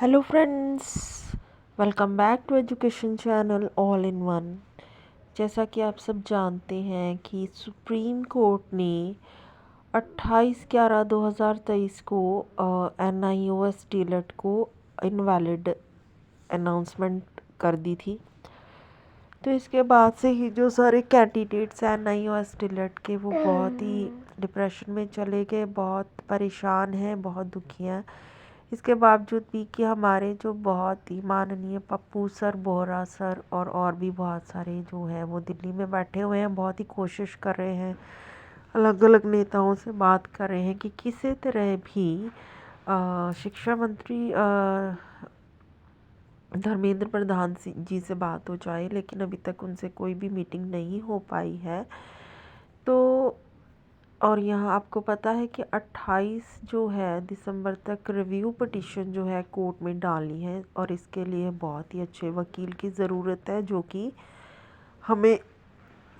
Hello friends, welcome back to education channel all in one. जैसा कि आप सब जानते हैं कि सुप्रीम कोर्ट ने 28/11/2023 को NIOS डीलेट को इनवैलिड अनाउंसमेंट कर दी थी। तो इसके बाद से ही जो सारे कैंडिडेट्स हैं NIOS डीलेट के वो बहुत ही डिप्रेशन में चले गए, बहुत परेशान हैं, बहुत दुखी हैं। इसके बावजूद भी कि हमारे जो बहुत ही माननीय पप्पू सर, बोहरा सर और भी बहुत सारे जो हैं वो दिल्ली में बैठे हुए हैं, बहुत ही कोशिश कर रहे हैं, अलग अलग नेताओं से बात कर रहे हैं कि किसी तरह भी शिक्षा मंत्री धर्मेंद्र प्रधान जी से बात हो जाए, लेकिन अभी तक उनसे कोई भी मीटिंग नहीं हो पाई है। तो और यहाँ आपको पता है कि 28 जो है दिसंबर तक रिव्यू पिटीशन जो है कोर्ट में डालनी है, और इसके लिए बहुत ही अच्छे वकील की ज़रूरत है, जो कि हमें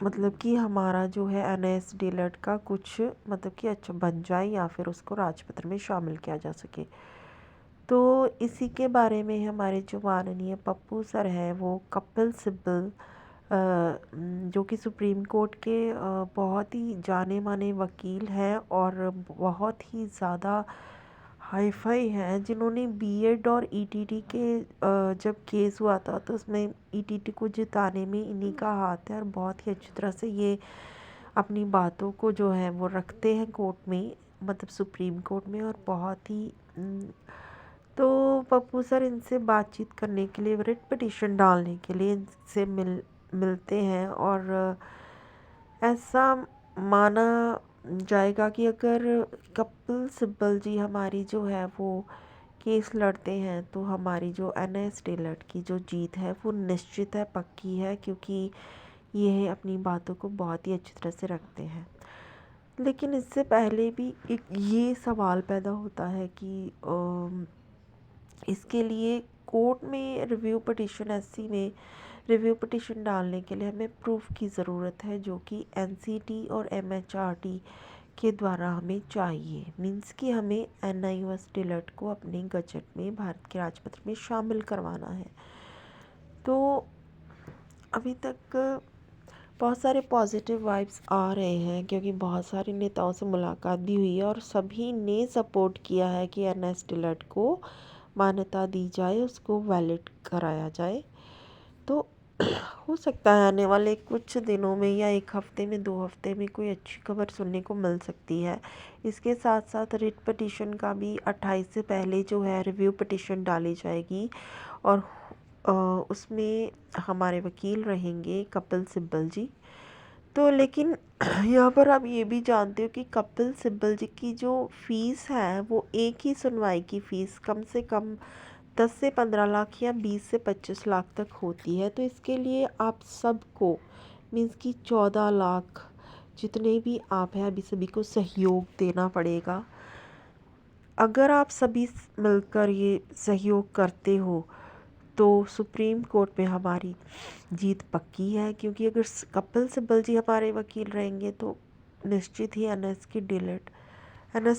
मतलब कि हमारा जो है NIOS डीलेट का कुछ मतलब कि अच्छा बन जाए या फिर उसको राजपत्र में शामिल किया जा सके। तो इसी के बारे में हमारे जो माननीय पप्पू सर हैं वो कपिल सिब्बल जो कि सुप्रीम कोर्ट के बहुत ही जाने माने वकील हैं और बहुत ही ज़्यादा हाई फाई हैं, जिन्होंने बीएड और ईटीटी के जब केस हुआ था तो उसमें ईटीटी को जिताने में इन्हीं का हाथ है, और बहुत ही अच्छी तरह से ये अपनी बातों को जो है वो रखते हैं कोर्ट में, मतलब सुप्रीम कोर्ट में। और बहुत ही तो पप्पू सर इनसे बातचीत करने के लिए, रिट पिटीशन डालने के लिए इनसे मिलते हैं, और ऐसा माना जाएगा कि अगर कपिल सिब्बल जी हमारी जो है वो केस लड़ते हैं तो हमारी जो NIOS डीलेट की जो जीत है वो निश्चित है, पक्की है, क्योंकि ये अपनी बातों को बहुत ही अच्छी तरह से रखते हैं। लेकिन इससे पहले भी एक ये सवाल पैदा होता है कि इसके लिए कोर्ट में रिव्यू पिटीशन में रिव्यू पिटीशन डालने के लिए हमें प्रूफ की ज़रूरत है, जो कि NCT और MHRD के द्वारा हमें चाहिए। मीन्स कि हमें NIOS डीलेट को अपने गजट में, भारत के राजपत्र में शामिल करवाना है। तो अभी तक बहुत सारे पॉजिटिव वाइब्स आ रहे हैं, क्योंकि बहुत सारे नेताओं से मुलाकात भी हुई है और सभी ने सपोर्ट किया है कि NIOS डीलेट को मान्यता दी जाए, उसको वैलिड कराया जाए। तो हो सकता है आने वाले कुछ दिनों में या एक हफ्ते में, 2 हफ्ते में कोई अच्छी खबर सुनने को मिल सकती है। इसके साथ साथ रिट पिटीशन का भी 28 से पहले जो है रिव्यू पिटीशन डाली जाएगी, और उसमें हमारे वकील रहेंगे कपिल सिब्बल जी। तो लेकिन यहाँ पर आप ये भी जानते हो कि कपिल सिब्बल जी की जो फ़ीस है वो एक ही सुनवाई की फ़ीस कम से कम 10 से 15 लाख या 20 से 25 लाख तक होती है। तो इसके लिए आप सबको मीन्स कि 14 लाख जितने भी आप हैं अभी सभी को सहयोग देना पड़ेगा। अगर आप सभी मिलकर ये सहयोग करते हो तो सुप्रीम कोर्ट में हमारी जीत पक्की है, क्योंकि अगर कपिल सिब्बल जी हमारे वकील रहेंगे तो निश्चित ही NIOS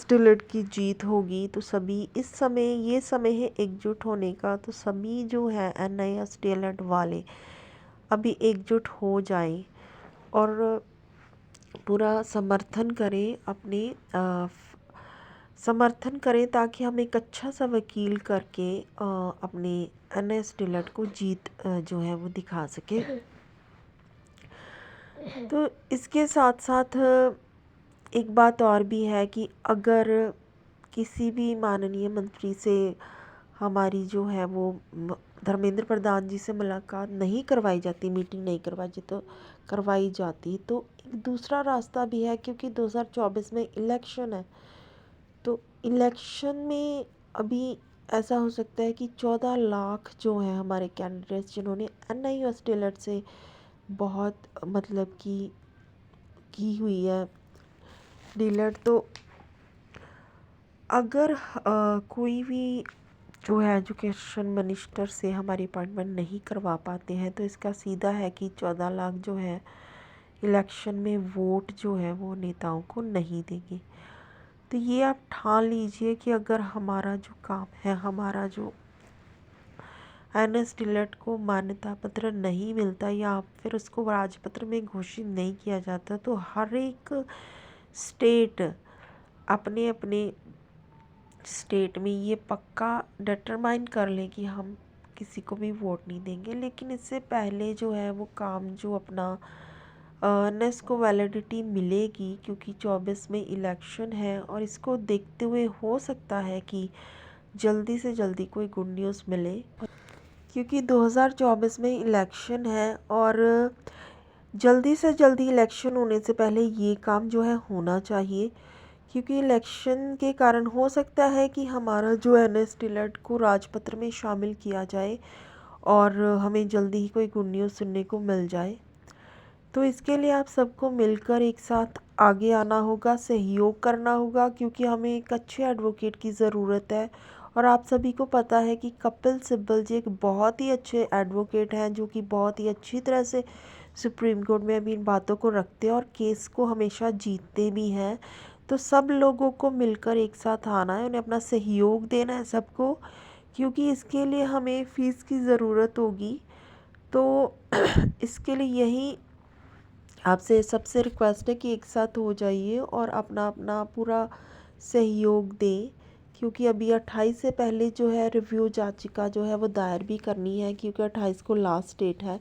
डीलेट की जीत होगी। तो सभी इस समय, ये समय है एकजुट होने का, तो सभी जो है NIOS डीलेट वाले अभी एकजुट हो जाएं और पूरा समर्थन करें, अपने समर्थन करें, ताकि हम एक अच्छा सा वकील करके अपने NIOS डीलेट को जीत जो है वो दिखा सके। तो इसके साथ साथ एक बात और भी है कि अगर किसी भी माननीय मंत्री से हमारी जो है वो धर्मेंद्र प्रधान जी से मुलाकात नहीं करवाई जाती, मीटिंग नहीं करवाई जाती, तो एक दूसरा रास्ता भी है, क्योंकि 2024 में इलेक्शन है। तो इलेक्शन में अभी ऐसा हो सकता है कि 14 लाख जो हैं हमारे कैंडिडेट्स, जिन्होंने NIOS डीलेट से बहुत मतलब की हुई है डीलेट, तो अगर कोई भी जो है एजुकेशन मिनिस्टर से हमारी अपॉइंटमेंट नहीं करवा पाते हैं, तो इसका सीधा है कि 14 लाख जो है इलेक्शन में वोट जो है वो नेताओं को नहीं देंगे। तो ये आप ठान लीजिए कि अगर हमारा जो काम है, हमारा जो एनएस टिलट को मान्यता पत्र नहीं मिलता या फिर उसको राजपत्र में घोषित नहीं किया जाता, तो हर एक स्टेट अपने अपने स्टेट में ये पक्का डिटरमाइन कर ले कि हम किसी को भी वोट नहीं देंगे। लेकिन इससे पहले जो है वो काम जो अपना एनएस को वैलिडिटी मिलेगी, क्योंकि 24 में इलेक्शन है और इसको देखते हुए हो सकता है कि जल्दी से जल्दी कोई गुड न्यूज़ मिले, क्योंकि 2024 में इलेक्शन है और जल्दी से जल्दी इलेक्शन होने से पहले ये काम जो है होना चाहिए, क्योंकि इलेक्शन के कारण हो सकता है कि हमारा जो एनएस टिलट को राजपत्र में शामिल किया जाए और हमें जल्दी ही कोई गुड न्यूज़ सुनने को मिल जाए। तो इसके लिए आप सबको मिलकर एक साथ आगे आना होगा, सहयोग करना होगा, क्योंकि हमें एक अच्छे एडवोकेट की ज़रूरत है। और आप सभी को पता है कि कपिल सिब्बल जी एक बहुत ही अच्छे एडवोकेट हैं, जो कि बहुत ही अच्छी तरह से सुप्रीम कोर्ट में अभी इन बातों को रखते हैं और केस को हमेशा जीतते भी हैं। तो सब लोगों को मिलकर एक साथ आना है, उन्हें अपना सहयोग देना है सबको, क्योंकि इसके लिए हमें फ़ीस की ज़रूरत होगी। तो इसके लिए यही आपसे सबसे रिक्वेस्ट है कि एक साथ हो जाइए और अपना अपना पूरा सहयोग दें, क्योंकि अभी 28 से पहले जो है रिव्यू याचिका जो है वो दायर भी करनी है, क्योंकि 28 को लास्ट डेट है।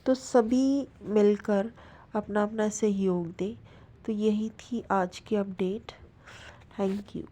तो सभी मिलकर अपना अपना सहयोग दें। तो यही थी आज की अपडेट। Thank you.